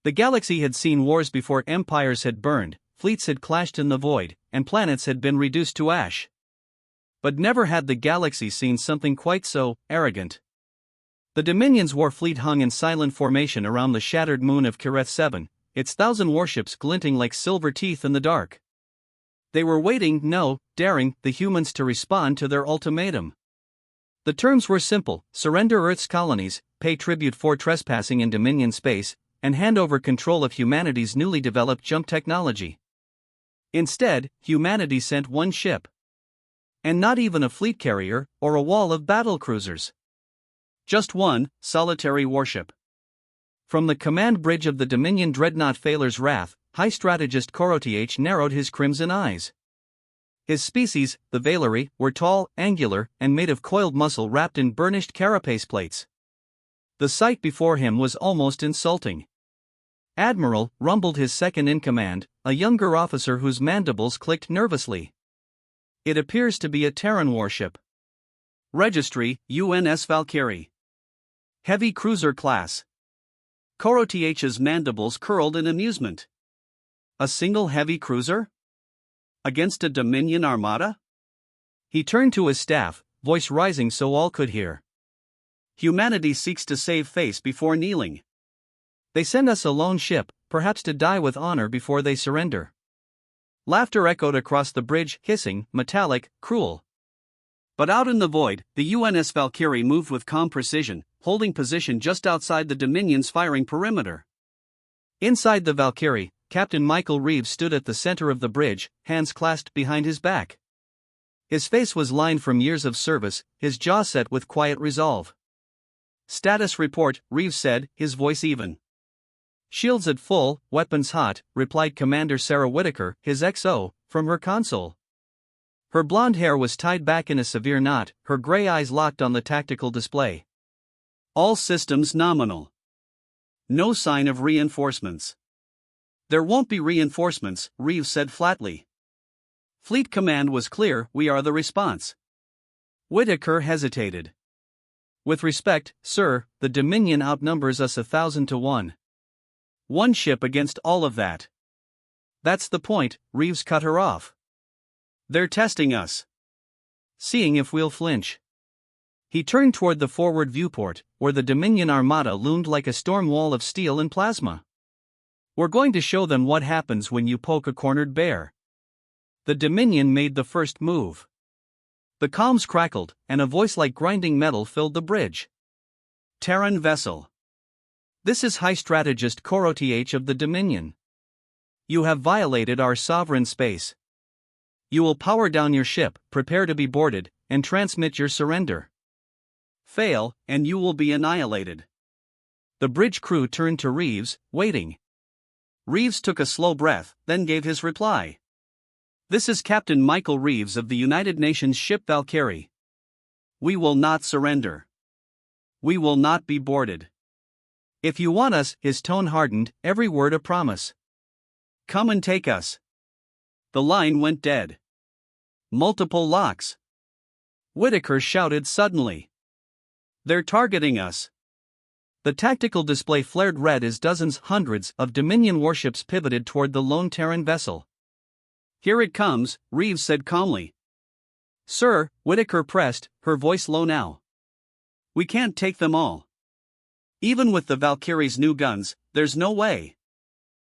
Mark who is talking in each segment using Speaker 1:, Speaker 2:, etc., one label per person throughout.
Speaker 1: The galaxy had seen wars before empires had burned, fleets had clashed in the void, and planets had been reduced to ash. But never had the galaxy seen something quite so arrogant. The Dominion's war fleet hung in silent formation around the shattered moon of Kireth 7, its 1,000 warships glinting like silver teeth in the dark. They were waiting, daring, the humans to respond to their ultimatum. The terms were simple: surrender Earth's colonies, pay tribute for trespassing in Dominion space, and hand over control of humanity's newly developed jump technology. Instead, humanity sent one ship. And not even a fleet carrier, or a wall of battle cruisers. Just one, solitary warship. From the command bridge of the Dominion dreadnought Phaler's Wrath, High Strategist Koroth narrowed his crimson eyes. His species, the Valerii, were tall, angular, and made of coiled muscle wrapped in burnished carapace plates. The sight before him was almost insulting. Admiral, rumbled his second-in-command, a younger officer whose mandibles clicked nervously. It appears to be a Terran warship. Registry, UNS Valkyrie. Heavy cruiser class. Koroth's mandibles curled in amusement. A single heavy cruiser? Against a Dominion armada? He turned to his staff, voice rising so all could hear. Humanity seeks to save face before kneeling. They send us a lone ship, perhaps to die with honor before they surrender. Laughter echoed across the bridge, hissing, metallic, cruel. But out in the void, the UNS Valkyrie moved with calm precision, holding position just outside the Dominion's firing perimeter. Inside the Valkyrie, Captain Michael Reeves stood at the center of the bridge, hands clasped behind his back. His face was lined from years of service, his jaw set with quiet resolve. "Status report," Reeves said, his voice even. "Shields at full, weapons hot," replied Commander Sarah Whitaker, his XO, from her console. Her blonde hair was tied back in a severe knot, her gray eyes locked on the tactical display. "All systems nominal. No sign of reinforcements." "There won't be reinforcements," Reeves said flatly. Fleet command was clear: "We are the response." Whitaker hesitated. "With respect, sir, the Dominion outnumbers us 1,000 to 1. One ship against all of that." "That's the point," Reeves cut her off. "They're testing us. Seeing if we'll flinch." He turned toward the forward viewport, where the Dominion armada loomed like a storm wall of steel and plasma. "We're going to show them what happens when you poke a cornered bear." The Dominion made the first move. The comms crackled, and a voice like grinding metal filled the bridge. "Terran vessel. This is High Strategist Koroth of the Dominion. You have violated our sovereign space. You will power down your ship, prepare to be boarded, and transmit your surrender. Fail, and you will be annihilated." The bridge crew turned to Reeves, waiting. Reeves took a slow breath, then gave his reply. "This is Captain Michael Reeves of the United Nations ship Valkyrie. We will not surrender. We will not be boarded. If you want us," his tone hardened, every word a promise. "Come and take us." The line went dead. Multiple locks. Whitaker shouted suddenly. "They're targeting us." The tactical display flared red as hundreds of Dominion warships pivoted toward the lone Terran vessel. "Here it comes," Reeves said calmly. "Sir," Whitaker pressed, her voice low now. "We can't take them all. Even with the Valkyrie's new guns, there's no way."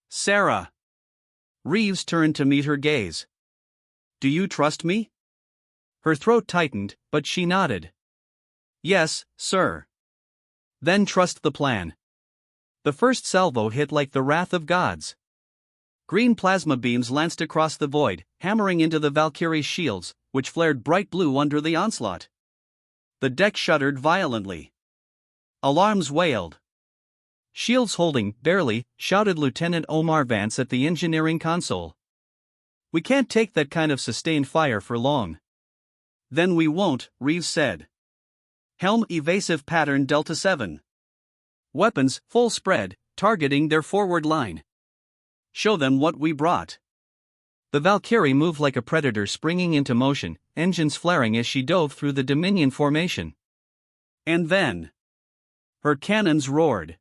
Speaker 1: "Sarah." Reeves turned to meet her gaze. "Do you trust me?" Her throat tightened, but she nodded. "Yes, sir." "Then trust the plan." The first salvo hit like the wrath of gods. Green plasma beams lanced across the void, hammering into the Valkyrie's shields, which flared bright blue under the onslaught. The deck shuddered violently. Alarms wailed. "Shields holding, barely," shouted Lieutenant Omar Vance at the engineering console. "We can't take that kind of sustained fire for long." "Then we won't," Reeves said. "Helm evasive pattern Delta 7. Weapons, full spread, targeting their forward line. Show them what we brought." The Valkyrie moved like a predator springing into motion, engines flaring as she dove through the Dominion formation. And then her cannons roared.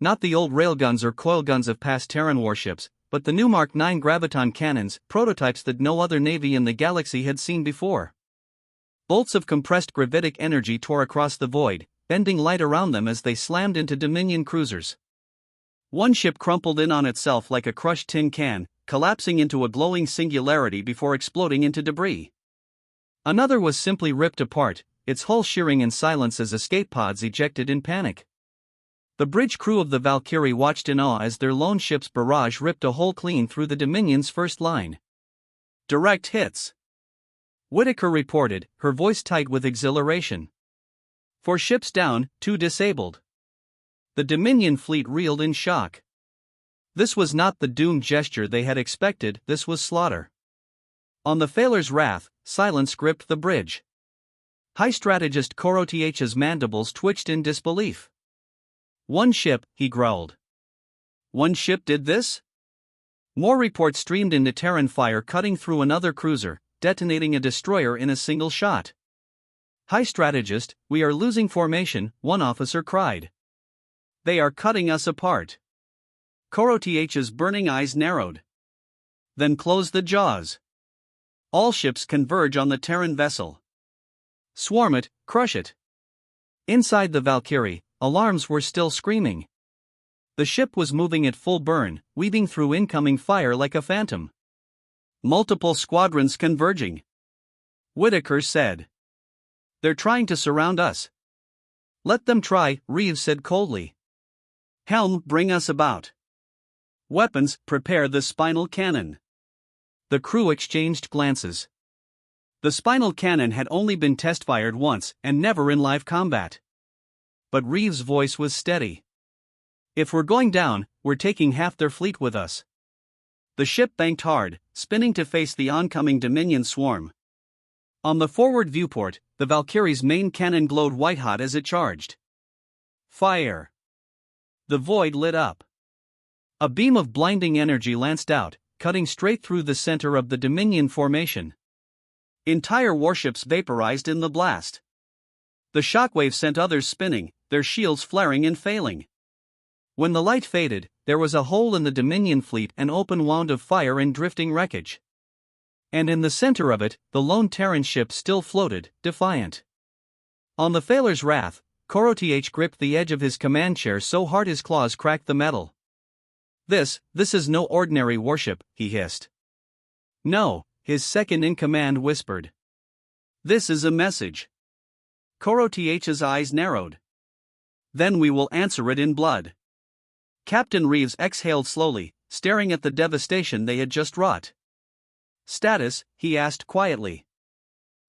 Speaker 1: Not the old railguns or coil guns of past Terran warships, but the new Mark 9 graviton cannons, prototypes that no other navy in the galaxy had seen before. Bolts of compressed gravitic energy tore across the void, bending light around them as they slammed into Dominion cruisers. One ship crumpled in on itself like a crushed tin can, collapsing into a glowing singularity before exploding into debris. Another was simply ripped apart, its hull shearing in silence as escape pods ejected in panic. The bridge crew of the Valkyrie watched in awe as their lone ship's barrage ripped a hole clean through the Dominion's first line. Direct hits, Whitaker reported, her voice tight with exhilaration. 4 ships down, 2 disabled. The Dominion fleet reeled in shock. This was not the doomed gesture they had expected, this was slaughter. On the Phaler's wrath, silence gripped the bridge. High strategist Koroth's mandibles twitched in disbelief. One ship, he growled. One ship did this? More reports streamed into Terran fire, cutting through another cruiser, detonating a destroyer in a single shot. High strategist, we are losing formation, one officer cried. They are cutting us apart. Koroth's burning eyes narrowed. Then close the jaws. All ships converge on the Terran vessel. Swarm it, crush it. Inside the Valkyrie, alarms were still screaming. The ship was moving at full burn, weaving through incoming fire like a phantom. Multiple squadrons converging. Whitaker said. They're trying to surround us. Let them try, Reeves said coldly. Helm, bring us about. Weapons, prepare the spinal cannon. The crew exchanged glances. The spinal cannon had only been test-fired once and never in live combat. But Reeves' voice was steady. If we're going down, we're taking half their fleet with us. The ship banked hard, spinning to face the oncoming Dominion swarm. On the forward viewport, the Valkyrie's main cannon glowed white-hot as it charged. Fire! The void lit up. A beam of blinding energy lanced out, cutting straight through the center of the Dominion formation. Entire warships vaporized in the blast. The shockwave sent others spinning, their shields flaring and failing. When the light faded, there was a hole in the Dominion fleet, an open wound of fire and drifting wreckage. And in the center of it, the lone Terran ship still floated, defiant. On the Phaler's wrath, Koroth gripped the edge of his command chair so hard his claws cracked the metal. This is no ordinary warship, he hissed. No, his second-in-command whispered. This is a message. Koroth's eyes narrowed. Then we will answer it in blood. Captain Reeves exhaled slowly, staring at the devastation they had just wrought. Status, he asked quietly.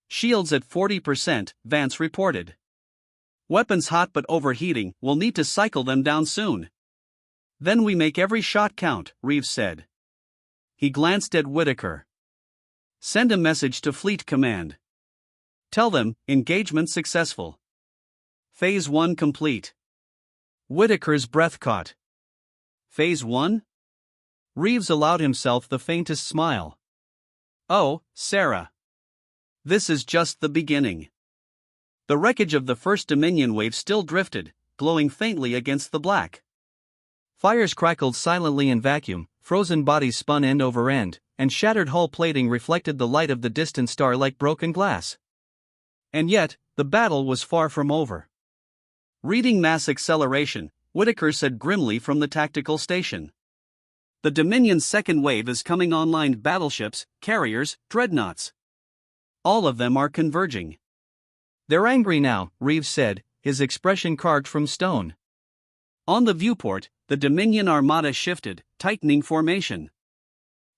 Speaker 1: Shields at 40%, Vance reported. Weapons hot but overheating, we'll need to cycle them down soon. Then we make every shot count, Reeves said. He glanced at Whitaker. Send a message to Fleet Command. Tell them, engagement successful. Phase 1 complete. Whitaker's breath caught. Phase 1? Reeves allowed himself the faintest smile. Oh, Sarah. This is just the beginning. The wreckage of the first Dominion wave still drifted, glowing faintly against the black. Fires crackled silently in vacuum, frozen bodies spun end over end, and shattered hull plating reflected the light of the distant star like broken glass. And yet, the battle was far from over. Reading mass acceleration, Whitaker said grimly from the tactical station. The Dominion's second wave is coming online, battleships, carriers, dreadnoughts. All of them are converging. They're angry now, Reeves said, his expression carved from stone. On the viewport, the Dominion armada shifted, tightening formation.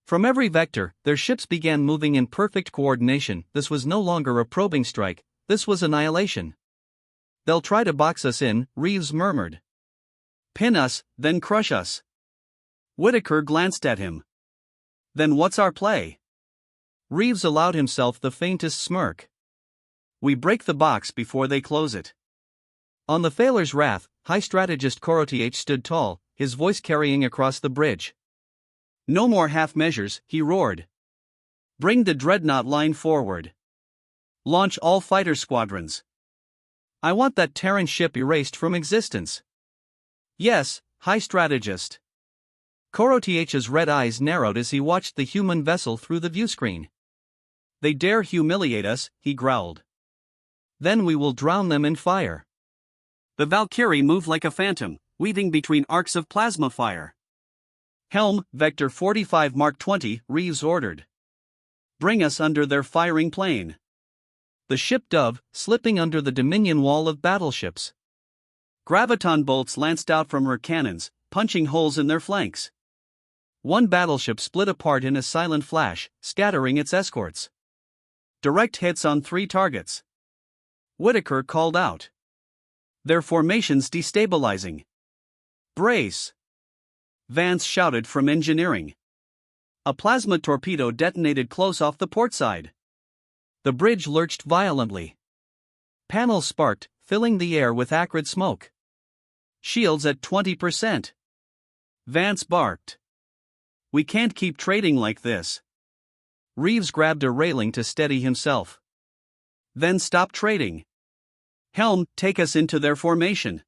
Speaker 1: From every vector, their ships began moving in perfect coordination. This was no longer a probing strike, this was annihilation. They'll try to box us in, Reeves murmured. Pin us, then crush us. Whitaker glanced at him. Then what's our play? Reeves allowed himself the faintest smirk. We break the box before they close it. On the Phaler's wrath, High Strategist Koroth stood tall, his voice carrying across the bridge. No more half measures, he roared. Bring the dreadnought line forward. Launch all fighter squadrons. I want that Terran ship erased from existence. Yes, High strategist. Koroth's red eyes narrowed as he watched the human vessel through the viewscreen. They dare humiliate us, he growled. Then we will drown them in fire. The Valkyrie moved like a phantom, weaving between arcs of plasma fire. Helm, Vector 45 Mark 20, Reeves ordered. Bring us under their firing plane. The ship dove, slipping under the Dominion wall of battleships. Graviton bolts lanced out from her cannons, punching holes in their flanks. One battleship split apart in a silent flash, scattering its escorts. Direct hits on 3 targets. Whitaker called out. Their formations destabilizing. Brace! Vance shouted from engineering. A plasma torpedo detonated close off the port side. The bridge lurched violently. Panels sparked, filling the air with acrid smoke. Shields at 20%. Vance barked. We can't keep trading like this. Reeves grabbed a railing to steady himself. Then stop trading. Helm, take us into their formation.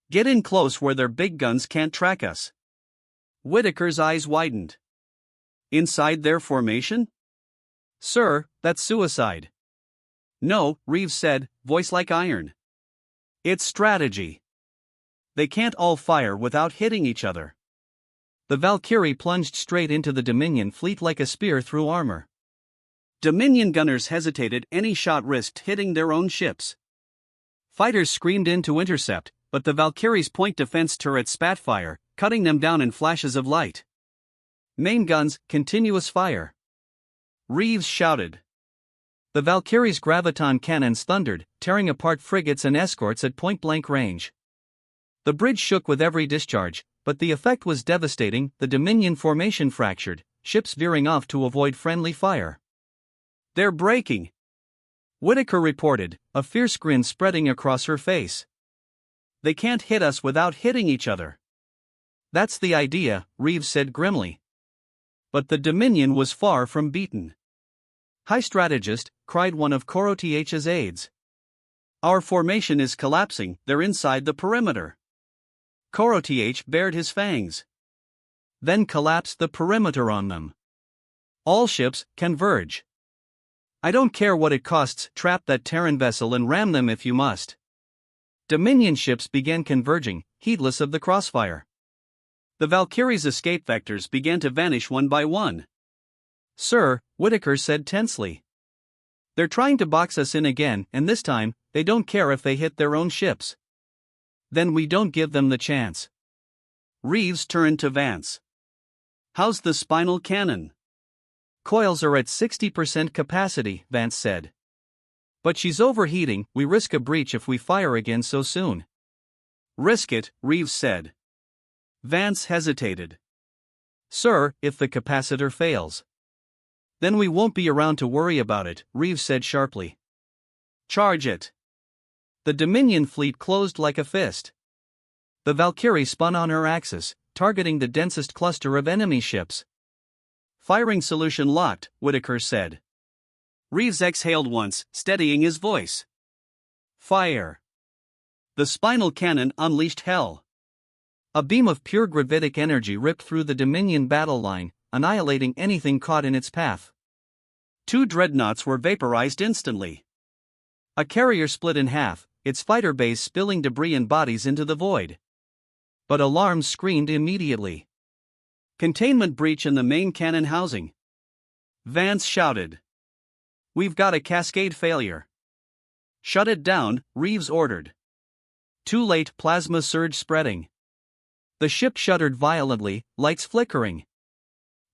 Speaker 1: Get in close where their big guns can't track us. Whitaker's eyes widened. Inside their formation? Sir, that's suicide. No, Reeves said, voice like iron. It's strategy. They can't all fire without hitting each other. The Valkyrie plunged straight into the Dominion fleet like a spear through armor. Dominion gunners hesitated, any shot risked hitting their own ships. Fighters screamed in to intercept, but the Valkyrie's point defense turrets spat fire, cutting them down in flashes of light. Main guns, continuous fire. Reeves shouted. The Valkyrie's graviton cannons thundered, tearing apart frigates and escorts at point-blank range. The bridge shook with every discharge, but the effect was devastating. The Dominion formation fractured, ships veering off to avoid friendly fire. They're breaking, Whitaker reported, a fierce grin spreading across her face. They can't hit us without hitting each other. That's the idea, Reeves said grimly. But the Dominion was far from beaten. High strategist, cried one of Koroth's aides. Our formation is collapsing, they're inside the perimeter. Koroth bared his fangs. Then collapsed the perimeter on them. All ships, converge. I don't care what it costs, trap that Terran vessel and ram them if you must. Dominion ships began converging, heedless of the crossfire. The Valkyrie's escape vectors began to vanish one by one. Sir, Whitaker said tensely. They're trying to box us in again, and this time, they don't care if they hit their own ships. Then we don't give them the chance. Reeves turned to Vance. How's the spinal cannon? Coils are at 60% capacity, Vance said. But she's overheating, we risk a breach if we fire again so soon. Risk it, Reeves said. Vance hesitated. Sir, if the capacitor fails. Then we won't be around to worry about it, Reeves said sharply. Charge it. The Dominion fleet closed like a fist. The Valkyrie spun on her axis, targeting the densest cluster of enemy ships. Firing solution locked, Whitaker said. Reeves exhaled once, steadying his voice. Fire. The spinal cannon unleashed hell. A beam of pure gravitic energy ripped through the Dominion battle line, annihilating anything caught in its path. 2 dreadnoughts were vaporized instantly. A carrier split in half, its fighter base spilling debris and bodies into the void. But alarms screamed immediately. Containment breach in the main cannon housing. Vance shouted. We've got a cascade failure. Shut it down, Reeves ordered. Too late, plasma surge spreading. The ship shuddered violently, lights flickering.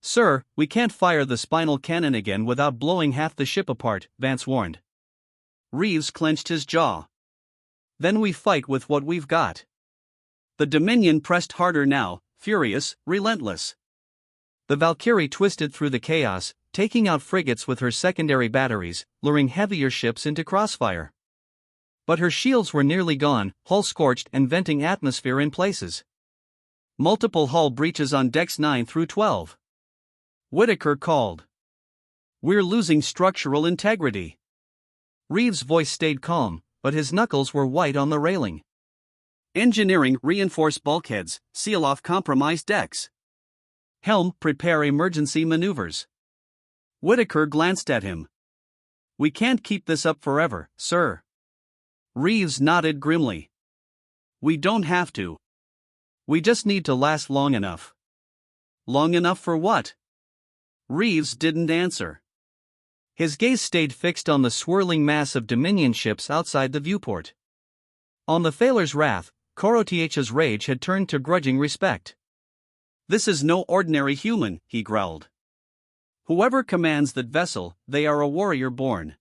Speaker 1: Sir, we can't fire the spinal cannon again without blowing half the ship apart, Vance warned. Reeves clenched his jaw. Then we fight with what we've got. The Dominion pressed harder now, furious, relentless. The Valkyrie twisted through the chaos, taking out frigates with her secondary batteries, luring heavier ships into crossfire. But her shields were nearly gone, hull scorched and venting atmosphere in places. Multiple hull breaches on decks 9 through 12. Whitaker called. We're losing structural integrity. Reeves' voice stayed calm, but his knuckles were white on the railing. Engineering, reinforce bulkheads, seal off compromised decks. Helm, prepare emergency maneuvers. Whitaker glanced at him. We can't keep this up forever, sir. Reeves nodded grimly. We don't have to. We just need to last long enough. Long enough for what? Reeves didn't answer. His gaze stayed fixed on the swirling mass of Dominion ships outside the viewport. On the Thaler's wrath, Koroth's rage had turned to grudging respect. This is no ordinary human, he growled. Whoever commands that vessel, they are a warrior born.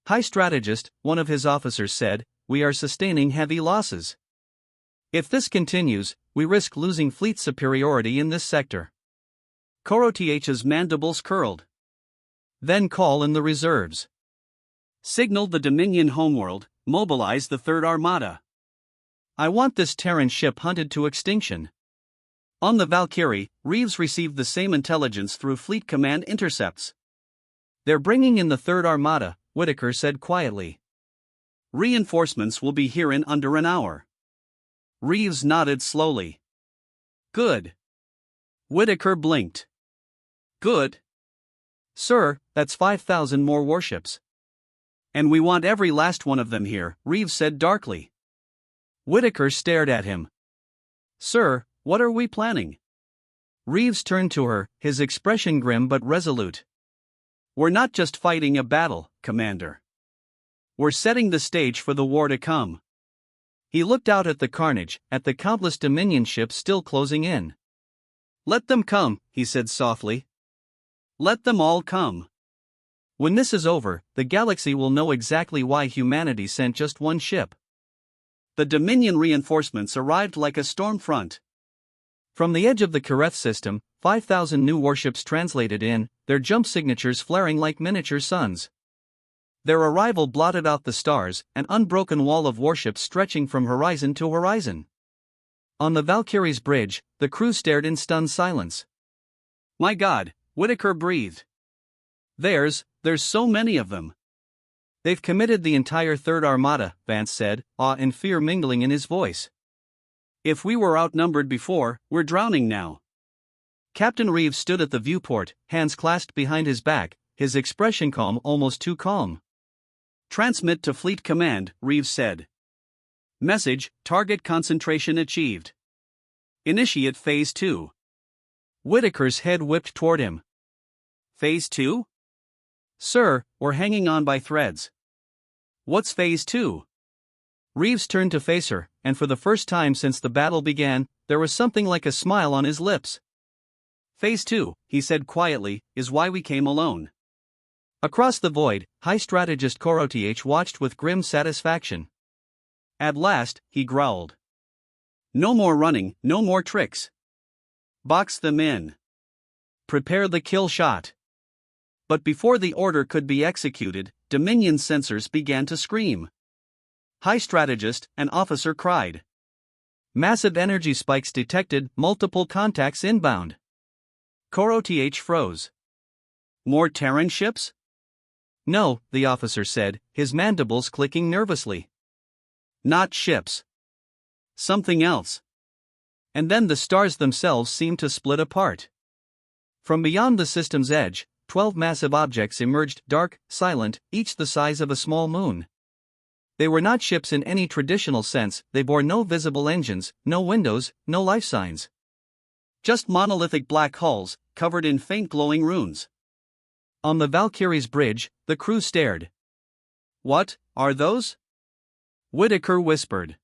Speaker 1: High strategist, one of his officers said, we are sustaining heavy losses. If this continues, we risk losing fleet superiority in this sector. Koroth's mandibles curled. Then call in the reserves. Signal the Dominion homeworld, mobilize the Third Armada. I want this Terran ship hunted to extinction. On the Valkyrie, Reeves received the same intelligence through Fleet Command intercepts. They're bringing in the Third Armada, Whitaker said quietly. Reinforcements will be here in under an hour. Reeves nodded slowly. Good. Whitaker blinked. Good. Sir, that's 5,000 more warships. And we want every last one of them here, Reeves said darkly. Whitaker stared at him. Sir, what are we planning? Reeves turned to her, his expression grim but resolute. We're not just fighting a battle, Commander. We're setting the stage for the war to come. He looked out at the carnage, at the countless Dominion ships still closing in. Let them come, he said softly. Let them all come. When this is over, the galaxy will know exactly why humanity sent just one ship. The Dominion reinforcements arrived like a storm front. From the edge of the Kareth system, 5,000 new warships translated in, their jump signatures flaring like miniature suns. Their arrival blotted out the stars, an unbroken wall of warships stretching from horizon to horizon. On the Valkyrie's bridge, the crew stared in stunned silence. My God, Whitaker breathed. There's so many of them. They've committed the entire Third Armada, Vance said, awe and fear mingling in his voice. If we were outnumbered before, we're drowning now. Captain Reeves stood at the viewport, hands clasped behind his back, his expression calm, almost too calm. Transmit to Fleet Command, Reeves said. Message, target concentration achieved. Initiate Phase 2. Whitaker's head whipped toward him. Phase 2? Sir, we're hanging on by threads. What's Phase 2? Reeves turned to face her, and for the first time since the battle began, there was something like a smile on his lips. Phase 2, he said quietly, is why we came alone. Across the void, High Strategist Koroth watched with grim satisfaction. At last, he growled. No more running, no more tricks. Box them in. Prepare the kill shot. But before the order could be executed, Dominion sensors began to scream. High Strategist, an officer cried. Massive energy spikes detected, multiple contacts inbound. Koroth froze. More Terran ships? No, the officer said, his mandibles clicking nervously. Not ships. Something else. And then the stars themselves seemed to split apart. From beyond the system's edge, 12 massive objects emerged, dark, silent, each the size of a small moon. They were not ships in any traditional sense, they bore no visible engines, no windows, no life signs. Just monolithic black hulls, covered in faint glowing runes. On the Valkyrie's bridge, the crew stared. What are those? Whitaker whispered.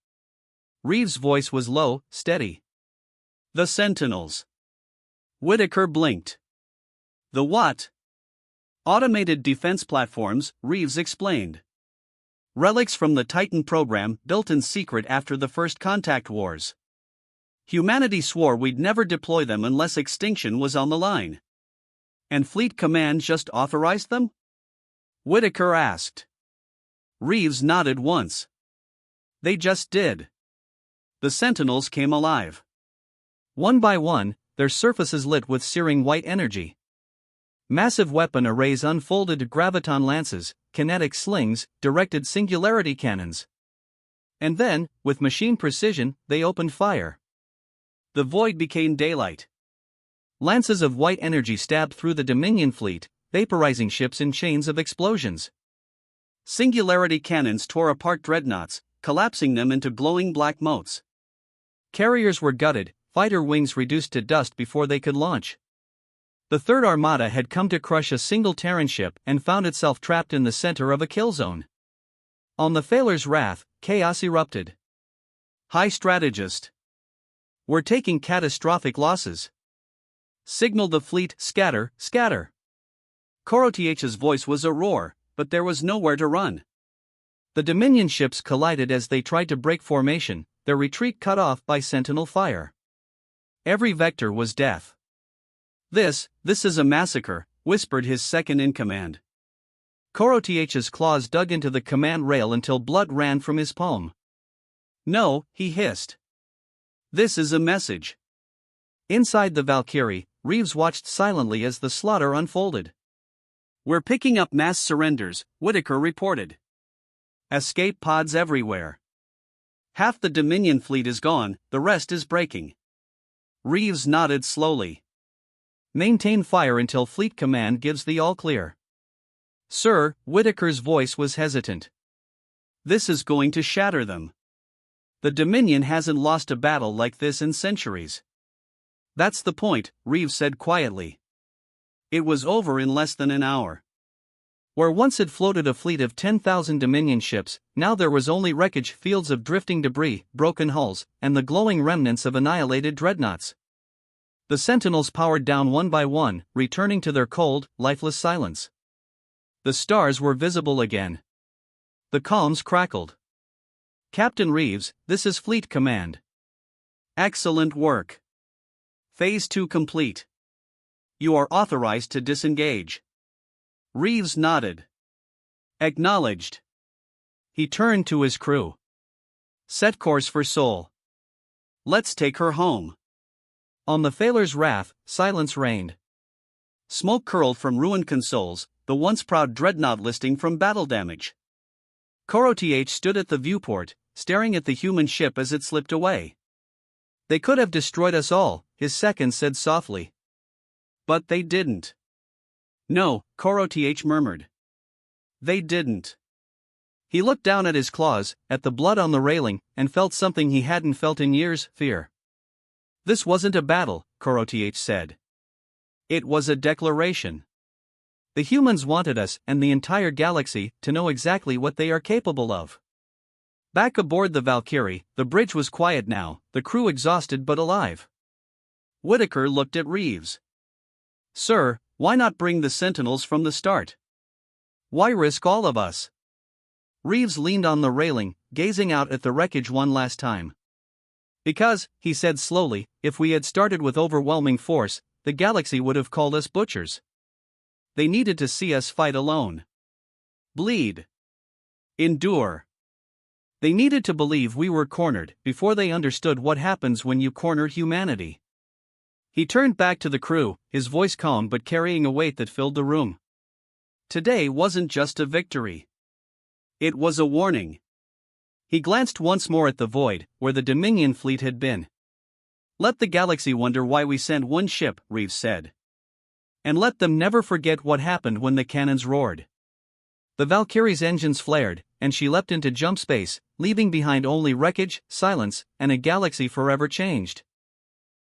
Speaker 1: Reeves' voice was low, steady. The Sentinels. Whitaker blinked. The what? Automated defense platforms, Reeves explained. Relics from the Titan program built in secret after the first contact wars. Humanity swore we'd never deploy them unless extinction was on the line. And Fleet Command just authorized them? Whitaker asked. Reeves nodded once. They just did. The Sentinels came alive. One by one, their surfaces lit with searing white energy. Massive weapon arrays unfolded, graviton lances, kinetic slings, directed singularity cannons. And then, with machine precision, they opened fire. The void became daylight. Lances of white energy stabbed through the Dominion fleet, vaporizing ships in chains of explosions. Singularity cannons tore apart dreadnoughts, collapsing them into glowing black motes. Carriers were gutted, fighter wings reduced to dust before they could launch. The Third Armada had come to crush a single Terran ship and found itself trapped in the center of a kill zone. On the Phaler's wrath, chaos erupted. High strategist. We're taking catastrophic losses. Signal the fleet, scatter, scatter. Koroth's voice was a roar, but there was nowhere to run. The Dominion ships collided as they tried to break formation, their retreat cut off by sentinel fire. Every vector was death. This is a massacre, whispered his second-in-command. Koroth's claws dug into the command rail until blood ran from his palm. No, he hissed. This is a message. Inside the Valkyrie, Reeves watched silently as the slaughter unfolded. We're picking up mass surrenders, Whitaker reported. Escape pods everywhere. Half the Dominion fleet is gone, the rest is breaking. Reeves nodded slowly. Maintain fire until Fleet Command gives the all-clear. Sir, Whitaker's voice was hesitant. This is going to shatter them. The Dominion hasn't lost a battle like this in centuries. That's the point, Reeves said quietly. It was over in less than an hour. Where once had floated a fleet of 10,000 Dominion ships, now there was only wreckage, fields of drifting debris, broken hulls, and the glowing remnants of annihilated dreadnoughts. The Sentinels powered down one by one, returning to their cold, lifeless silence. The stars were visible again. The comms crackled. Captain Reeves, this is Fleet Command. Excellent work. Phase 2 complete. You are authorized to disengage. Reeves nodded. Acknowledged. He turned to his crew. Set course for Sol. Let's take her home. On the Phaler's wrath, silence reigned. Smoke curled from ruined consoles, the once proud dreadnought listing from battle damage. Koroth stood at the viewport, staring at the human ship as it slipped away. They could have destroyed us all, his second said softly. But they didn't. No, Koroth murmured. They didn't. He looked down at his claws, at the blood on the railing, and felt something he hadn't felt in years, fear. This wasn't a battle, Koroth said. It was a declaration. The humans wanted us, and the entire galaxy, to know exactly what they are capable of. Back aboard the Valkyrie, the bridge was quiet now, the crew exhausted but alive. Whitaker looked at Reeves. Sir, why not bring the Sentinels from the start? Why risk all of us? Reeves leaned on the railing, gazing out at the wreckage one last time. Because, he said slowly, if we had started with overwhelming force, the galaxy would have called us butchers. They needed to see us fight alone. Bleed. Endure. They needed to believe we were cornered before they understood what happens when you corner humanity. He turned back to the crew, his voice calm but carrying a weight that filled the room. Today wasn't just a victory. It was a warning. He glanced once more at the void, where the Dominion fleet had been. Let the galaxy wonder why we sent one ship, Reeves said. And let them never forget what happened when the cannons roared. The Valkyrie's engines flared, and she leapt into jump space, leaving behind only wreckage, silence, and a galaxy forever changed.